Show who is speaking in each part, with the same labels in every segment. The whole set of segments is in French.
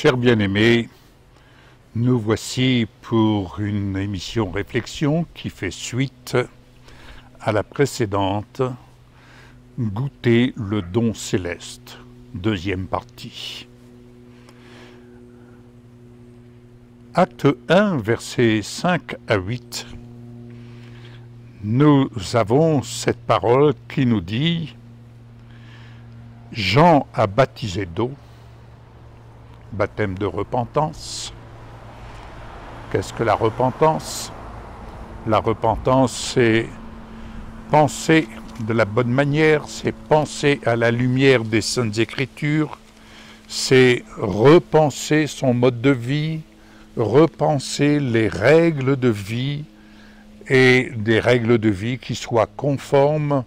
Speaker 1: Chers bien-aimés, nous voici pour une émission réflexion qui fait suite à la précédente, Goûter le don céleste, deuxième partie. Acte 1, versets 5 à 8, nous avons cette parole qui nous dit « Jean a baptisé d'eau, baptême de repentance. » Qu'est-ce que la repentance? La repentance, c'est penser de la bonne manière, c'est penser à la lumière des Saintes Écritures, c'est repenser son mode de vie, repenser les règles de vie et des règles de vie qui soient conformes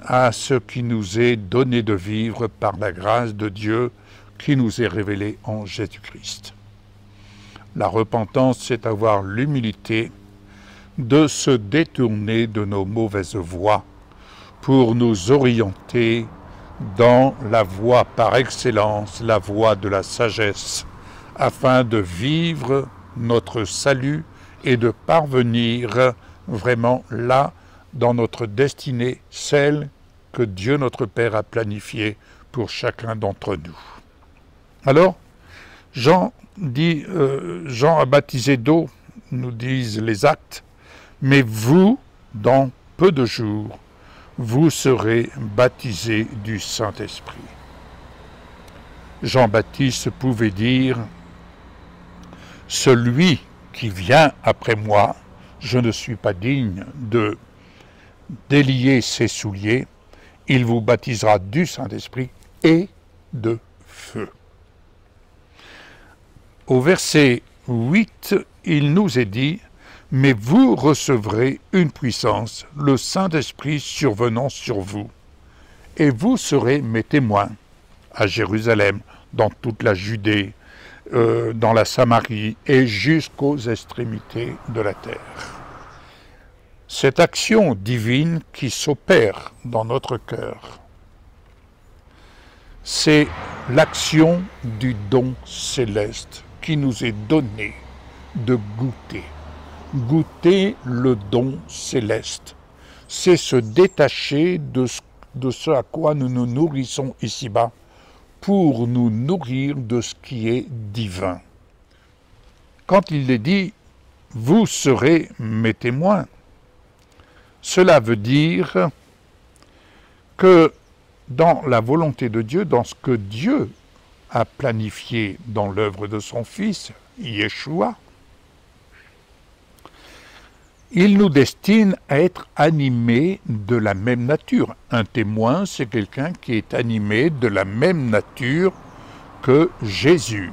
Speaker 1: à ce qui nous est donné de vivre par la grâce de Dieu qui nous est révélée en Jésus-Christ. La repentance, c'est avoir l'humilité de se détourner de nos mauvaises voies pour nous orienter dans la voie par excellence, la voie de la sagesse, afin de vivre notre salut et de parvenir vraiment là, dans notre destinée, celle que Dieu notre Père a planifiée pour chacun d'entre nous. Alors, Jean a baptisé d'eau, nous disent les actes, mais vous, dans peu de jours, vous serez baptisés du Saint-Esprit. Jean-Baptiste pouvait dire « Celui qui vient après moi, je ne suis pas digne de délier ses souliers, il vous baptisera du Saint-Esprit et de feu. » Au verset 8, il nous est dit « Mais vous recevrez une puissance, le Saint-Esprit survenant sur vous, et vous serez mes témoins à Jérusalem, dans toute la Judée, dans la Samarie et jusqu'aux extrémités de la terre. » Cette action divine qui s'opère dans notre cœur, c'est l'action du don céleste qui nous est donné de goûter. Goûter le don céleste, c'est se détacher de ce à quoi nous nous nourrissons ici-bas pour nous nourrir de ce qui est divin. Quand il est dit « vous serez mes témoins », cela veut dire que dans la volonté de Dieu, dans ce que Dieu a planifié dans l'œuvre de son Fils, Yeshua, il nous destine à être animés de la même nature. Un témoin, c'est quelqu'un qui est animé de la même nature que Jésus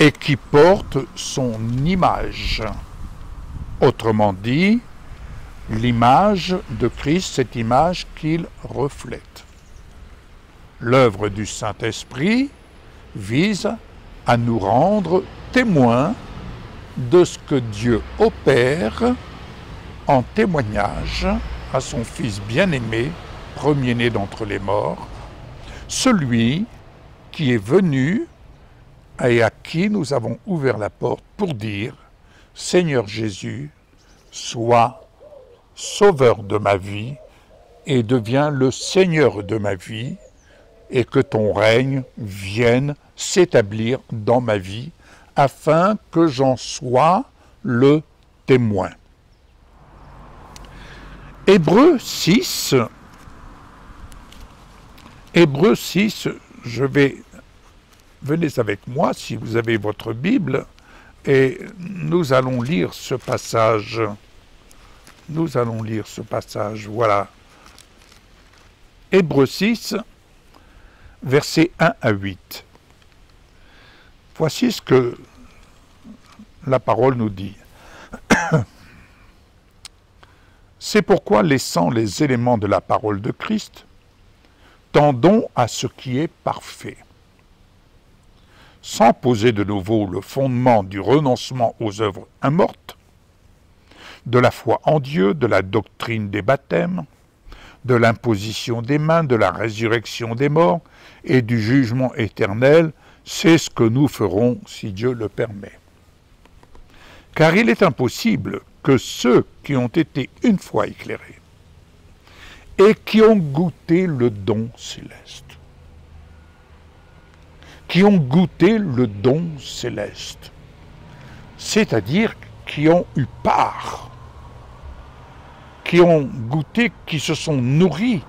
Speaker 1: et qui porte son image. Autrement dit, l'image de Christ, cette image qu'il reflète. L'œuvre du Saint-Esprit vise à nous rendre témoins de ce que Dieu opère en témoignage à son Fils bien-aimé, premier-né d'entre les morts, celui qui est venu et à qui nous avons ouvert la porte pour dire « Seigneur Jésus, sois Sauveur de ma vie et deviens le Seigneur de ma vie, et que ton règne vienne s'établir dans ma vie, afin que j'en sois le témoin. » Hébreux 6, venez avec moi si vous avez votre Bible, et nous allons lire ce passage. Voilà. Hébreux 6, versets 1 à 8. Voici ce que la parole nous dit. C'est pourquoi, laissant les éléments de la parole de Christ, tendons à ce qui est parfait, sans poser de nouveau le fondement du renoncement aux œuvres immortes, de la foi en Dieu, de la doctrine des baptêmes, de l'imposition des mains, de la résurrection des morts et du jugement éternel, C'est ce que nous ferons si Dieu le permet. Car il est impossible que ceux qui ont été une fois éclairés et qui ont goûté le don céleste, c'est-à-dire qui ont eu part, qui ont goûté, qui se sont nourris,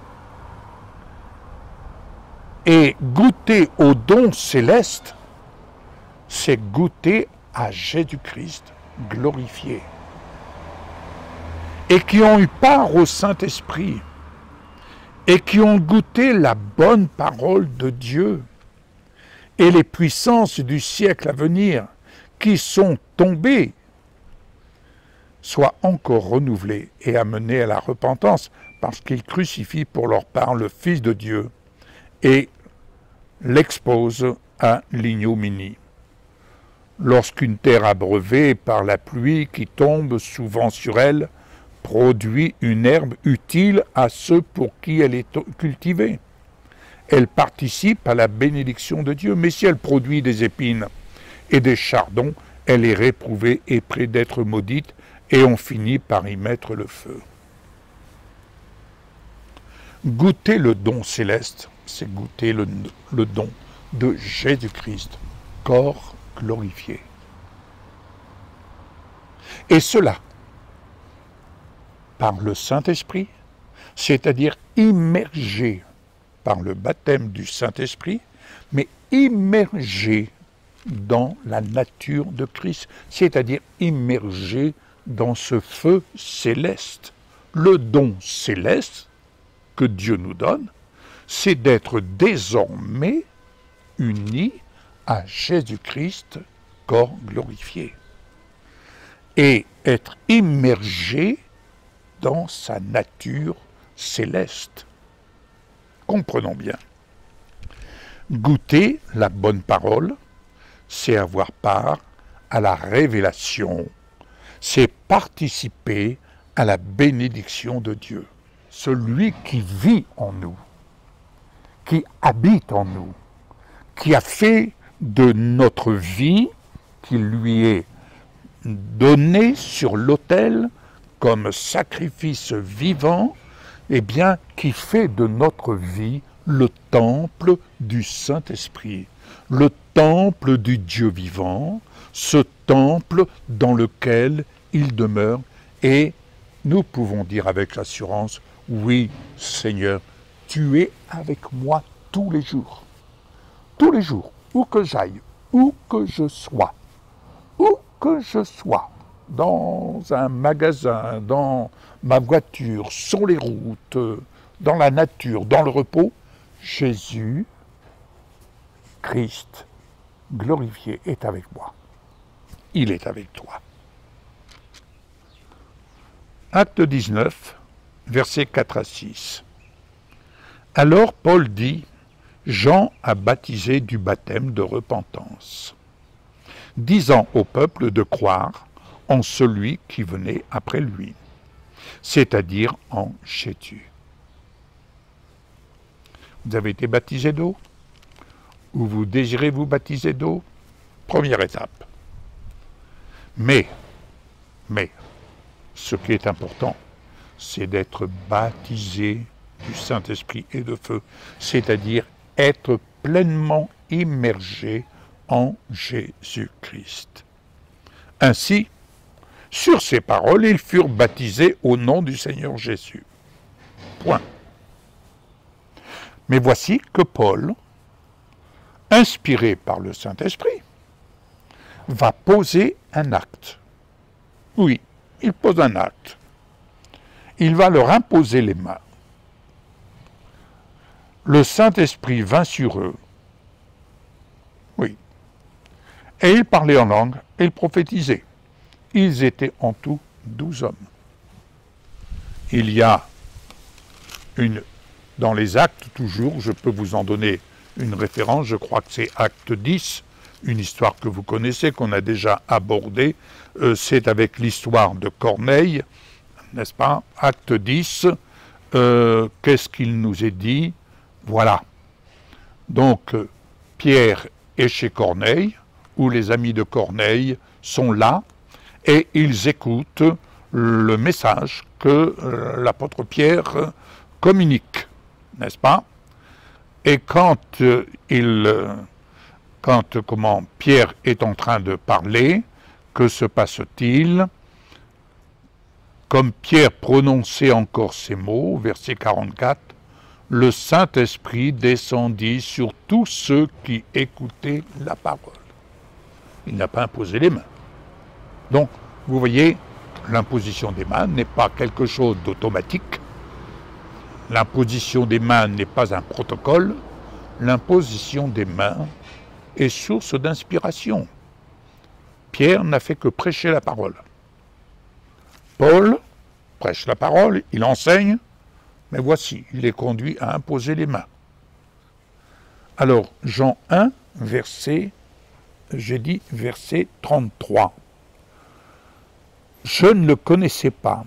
Speaker 1: et goûter au don céleste, c'est goûter à Jésus-Christ glorifié, et qui ont eu part au Saint-Esprit, et qui ont goûté la bonne parole de Dieu, et les puissances du siècle à venir, qui sont tombées, soient encore renouvelées et amenées à la repentance, parce qu'ils crucifient pour leur part le Fils de Dieu, et l'exposent à l'ignominie. Lorsqu'une terre abreuvée par la pluie qui tombe souvent sur elle, produit une herbe utile à ceux pour qui elle est cultivée, elle participe à la bénédiction de Dieu. Mais si elle produit des épines et des chardons, elle est réprouvée et près d'être maudite, et on finit par y mettre le feu. Goûter le don céleste, c'est goûter le don de Jésus-Christ, corps glorifié. Et cela, par le Saint-Esprit, c'est-à-dire immergé par le baptême du Saint-Esprit, mais immergé dans la nature de Christ, c'est-à-dire immergé dans ce feu céleste. Le don céleste que Dieu nous donne, c'est d'être désormais unis à Jésus-Christ, corps glorifié, et être immergé dans sa nature céleste. Comprenons bien. Goûter la bonne parole, c'est avoir part à la révélation, c'est participer à la bénédiction de Dieu. Celui qui vit en nous, qui habite en nous, qui a fait de notre vie, qui lui est donnée sur l'autel comme sacrifice vivant, eh bien, qui fait de notre vie le temple du Saint-Esprit, le temple du Dieu vivant, ce temple dans lequel il demeure, et nous pouvons dire avec assurance, oui, Seigneur, tu es avec moi tous les jours, où que j'aille, où que je sois, dans un magasin, dans ma voiture, sur les routes, dans la nature, dans le repos, Jésus, Christ, glorifié, est avec moi. Il est avec toi. Acte 19, versets 4 à 6. Alors Paul dit, Jean a baptisé du baptême de repentance, disant au peuple de croire en celui qui venait après lui, c'est-à-dire en Jésus. Vous avez été baptisé d'eau? Ou vous désirez vous baptiser d'eau? Première étape. Mais, ce qui est important, c'est d'être baptisé du Saint-Esprit et de feu, c'est-à-dire être pleinement immergé en Jésus-Christ. Ainsi, sur ces paroles, ils furent baptisés au nom du Seigneur Jésus. Point. Mais voici que Paul, inspiré par le Saint-Esprit, va poser un acte. Oui, il pose un acte. Il va leur imposer les mains. Le Saint-Esprit vint sur eux. Oui. Et ils parlaient en langue et ils prophétisaient. Ils étaient en tout 12 hommes. Il y a dans les actes toujours, je peux vous en donner une référence, je crois que c'est acte 10, une histoire que vous connaissez, qu'on a déjà abordée, c'est avec l'histoire de Corneille, n'est-ce pas? Acte 10, qu'est-ce qu'il nous est dit? Voilà. Donc, Pierre est chez Corneille, où les amis de Corneille sont là, et ils écoutent le message que l'apôtre Pierre communique, n'est-ce pas? Et quand Pierre est en train de parler, que se passe-t-il? Comme Pierre prononçait encore ces mots, verset 44, le Saint-Esprit descendit sur tous ceux qui écoutaient la parole. Il n'a pas imposé les mains. Donc, vous voyez, l'imposition des mains n'est pas quelque chose d'automatique. L'imposition des mains n'est pas un protocole. L'imposition des mains est source d'inspiration. Pierre n'a fait que prêcher la parole. Paul prêche la parole, il enseigne, mais voici, il est conduit à imposer les mains. Alors, Jean 1, verset 33. Je ne le connaissais pas,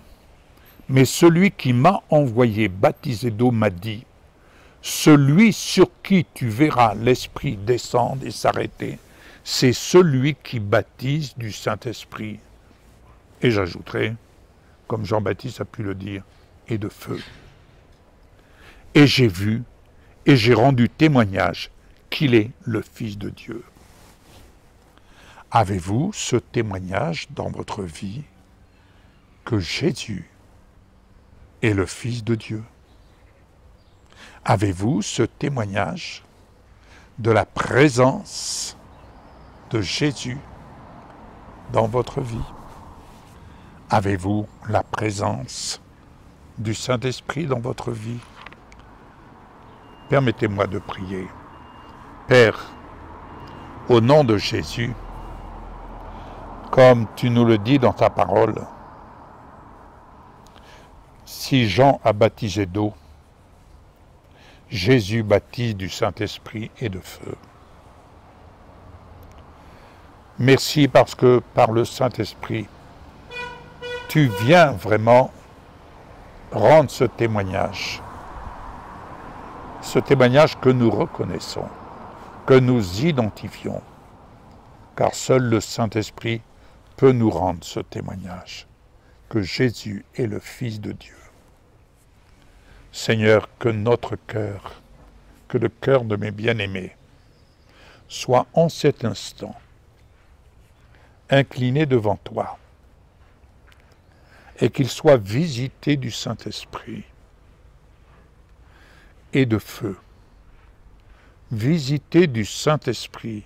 Speaker 1: mais celui qui m'a envoyé baptiser d'eau m'a dit, celui sur qui tu verras l'Esprit descendre et s'arrêter, c'est celui qui baptise du Saint-Esprit. Et j'ajouterai, comme Jean-Baptiste a pu le dire, et de feu. Et j'ai vu, et j'ai rendu témoignage qu'il est le Fils de Dieu. Avez-vous ce témoignage dans votre vie que Jésus est le Fils de Dieu? Avez-vous ce témoignage de la présence de Jésus dans votre vie? Avez-vous la présence du Saint-Esprit dans votre vie? Permettez-moi de prier. Père, au nom de Jésus, comme tu nous le dis dans ta parole, si Jean a baptisé d'eau, Jésus baptise du Saint-Esprit et de feu. Merci parce que par le Saint-Esprit, tu viens vraiment rendre ce témoignage que nous reconnaissons, que nous identifions, car seul le Saint-Esprit peut nous rendre ce témoignage, que Jésus est le Fils de Dieu. Seigneur, que notre cœur, que le cœur de mes bien-aimés, soit en cet instant incliné devant toi, et qu'il soit visité du Saint-Esprit et de feu. Visité du Saint-Esprit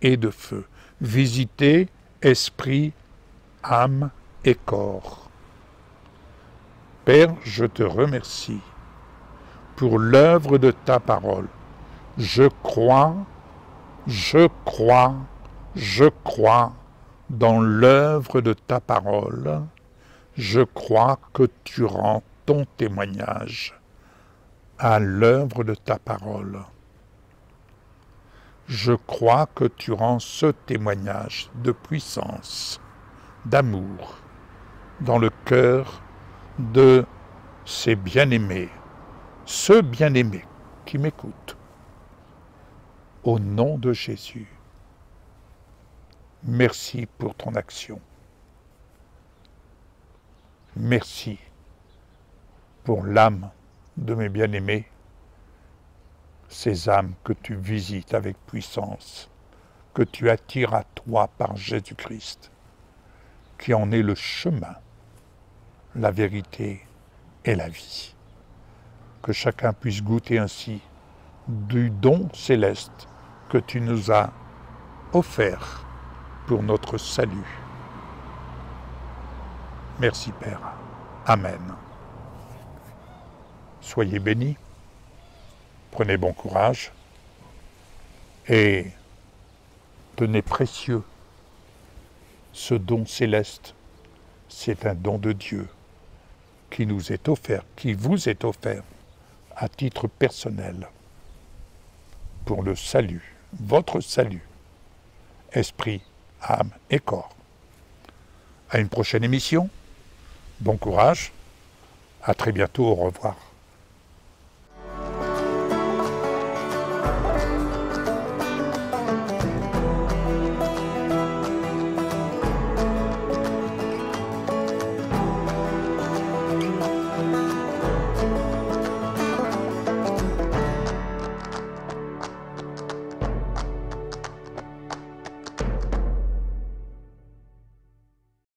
Speaker 1: et de feu. Visité esprit, âme et corps. Père, je te remercie pour l'œuvre de ta parole. Je crois dans l'œuvre de ta parole. Je crois que tu rends ton témoignage à l'œuvre de ta parole. Je crois que tu rends ce témoignage de puissance, d'amour, dans le cœur de ces bien-aimés, ceux bien-aimés qui m'écoutent. Au nom de Jésus, merci pour ton action. Merci pour l'âme de mes bien-aimés, ces âmes que tu visites avec puissance, que tu attires à toi par Jésus-Christ, qui en est le chemin, la vérité et la vie. Que chacun puisse goûter ainsi du don céleste que tu nous as offert pour notre salut. Merci Père. Amen. Soyez bénis, prenez bon courage et tenez précieux ce don céleste. C'est un don de Dieu qui nous est offert, qui vous est offert à titre personnel pour le salut, votre salut, esprit, âme et corps. À une prochaine émission. Bon courage. À très bientôt. Au revoir.